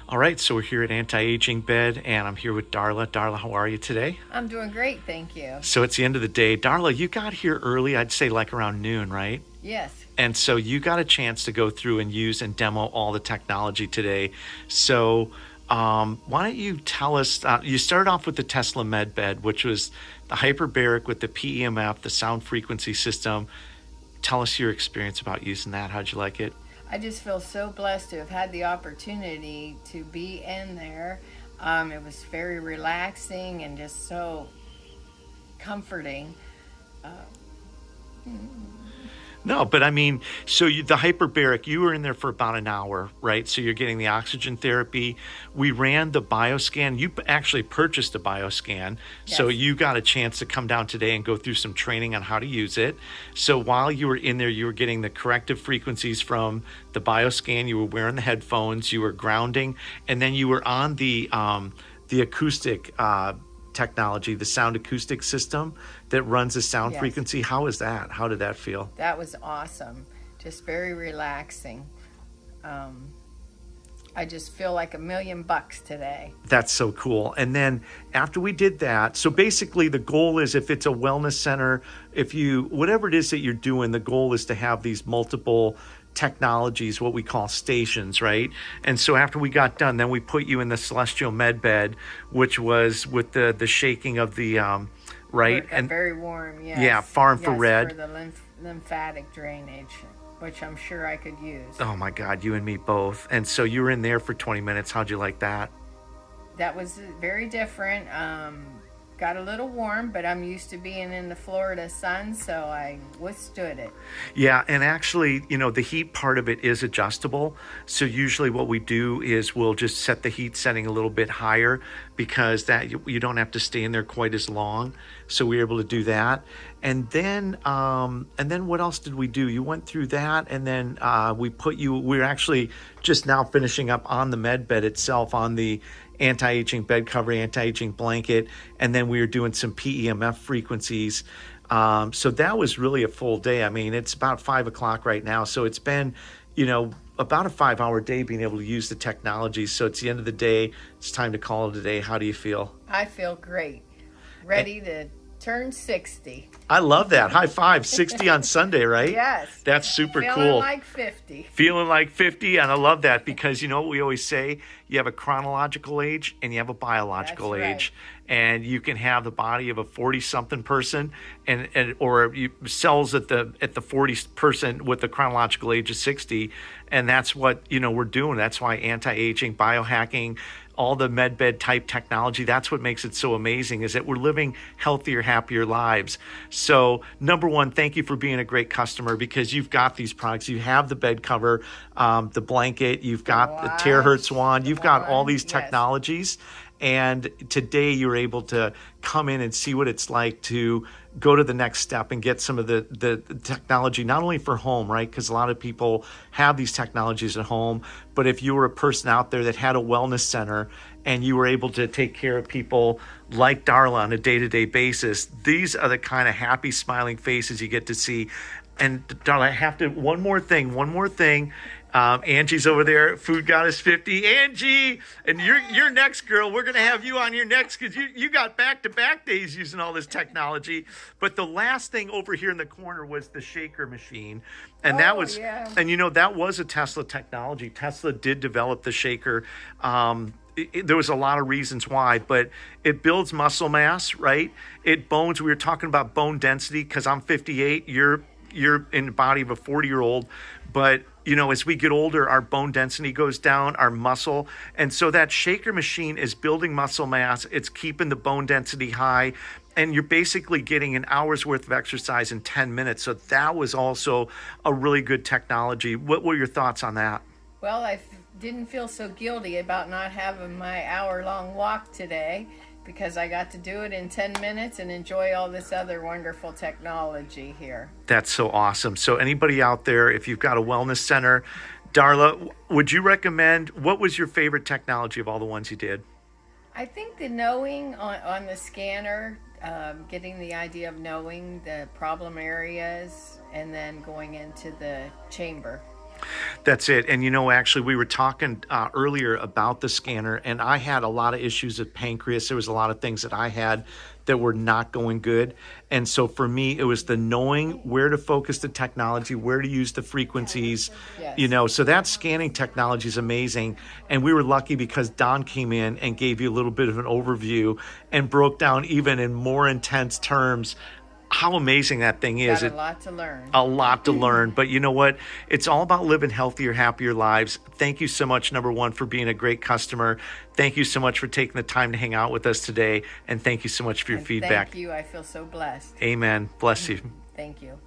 All right, so we're here at Anti-Aging Bed, and I'm here with Darla. Darla, how are you today? I'm doing great, thank you. So it's the end of the day. Darla, you got here early, I'd say like around noon, right? Yes, And so you got a chance to go through and use and demo all the technology today. So why don't you tell us, you started off with the Tesla Med Bed, which was the Hyperbaric with the PEMF, the sound frequency system. Tell us your experience about using that. How'd you like it? I just feel so blessed to have had the opportunity to be in there. It was very relaxing and just so comforting. Uh, No, but I mean, so the hyperbaric, you were in there for about an hour, right? So you're getting the oxygen therapy. We ran the bioscan. You actually purchased a bioscan. So yes, you got a chance to come down today and go through some training on how to use it. So while you were in there, you were getting the corrective frequencies from the bioscan. You were wearing the headphones. You were grounding. And then you were on the acoustic technology, the sound acoustic system that runs the sound yes, frequency. How is that? How did that feel? that was awesome. Just very relaxing. Um, I just feel like $1,000,000 today. That's so cool. And then after we did that, so basically the goal is if it's a wellness center, if you, whatever it is that you're doing, the goal is to have these multiple technologies, what we call stations, right? And so after we got done, then we put you in the celestial med bed, which was with the shaking of the, right? And very warm, yes. Yeah, far Yes, infrared. for the lymphatic drainage, which I'm sure I could use. Oh my God, you and me both. And so you were in there for 20 minutes. How'd you like that? That was very different. Got a little warm, but I'm used to being in the Florida sun, so I withstood it. Yeah, and actually, the heat part of it is adjustable. So usually what we do is we'll just set the heat setting a little bit higher because that you don't have to stay in there quite as long. So we were able to do that. And then what else did we do? You went through that, and then we're actually just now finishing up on the med bed itself, on the anti-aging bed cover, anti-aging blanket, and then we were doing some PEMF frequencies. So that was really a full day. I mean, it's about 5 o'clock right now, so it's been, about a 5-hour day being able to use the technology. So it's the end of the day. It's time to call it a day. How do you feel? I feel great. Ready to turn 60. I love that. High five. 60 on Sunday, right? Yes. That's super Feeling cool. like 50. Feeling like 50, and I love that because you know what we always say, you have a chronological age and you have a biological That's right. age, and you can have the body of a 40 something person or cells at the 40 person with the chronological age of 60, and that's what we're doing. That's why anti-aging, biohacking, all the med bed type technology, that's what makes it so amazing, is that we're living healthier, happier lives. So number one, thank you for being a great customer, because you've got these products. You have the bed cover, the blanket, you've got the terahertz wand, you've got all these Yes. technologies. And today you're able to come in and see what it's like to go to the next step and get some of the technology, not only for home, right? Because a lot of people have these technologies at home, but if you were a person out there that had a wellness center and you were able to take care of people like Darla on a day-to-day basis, these are the kind of happy, smiling faces you get to see. And Darla, I have to, one more thing. Angie's over there, Food Goddess 50. Angie, and you're next, girl. We're gonna have you on your next, because you got back-to-back days using all this technology. But the last thing over here in the corner was the shaker machine, and that was, yeah. and that was a Tesla technology. Tesla did develop the shaker. There was a lot of reasons why, but it builds muscle mass, right? It bones. We were talking about bone density because I'm 58. You're in the body of a 40-year-old, but as we get older, our bone density goes down, our muscle. And so that shaker machine is building muscle mass. It's keeping the bone density high. And you're basically getting an hour's worth of exercise in 10 minutes. So that was also a really good technology. What were your thoughts on that? Well, I didn't feel so guilty about not having my hour-long walk today, because I got to do it in 10 minutes and enjoy all this other wonderful technology here. That's so awesome. So anybody out there, if you've got a wellness center, Darla, would you recommend, what was your favorite technology of all the ones you did? I think the knowing on the scanner, getting the idea of knowing the problem areas and then going into the chamber. That's it. And actually, we were talking earlier about the scanner, and I had a lot of issues with pancreas. There was a lot of things that I had that were not going good. And so for me, it was the knowing where to focus the technology, where to use the frequencies, Yes. so that scanning technology is amazing. And we were lucky because Don came in and gave you a little bit of an overview and broke down even in more intense terms how amazing that thing is. Got a lot to learn. A lot to learn. But you know what? It's all about living healthier, happier lives. Thank you so much, number one, for being a great customer. Thank you so much for taking the time to hang out with us today. And thank you so much for your feedback. Thank you. I feel so blessed. Amen. Bless you. Thank you.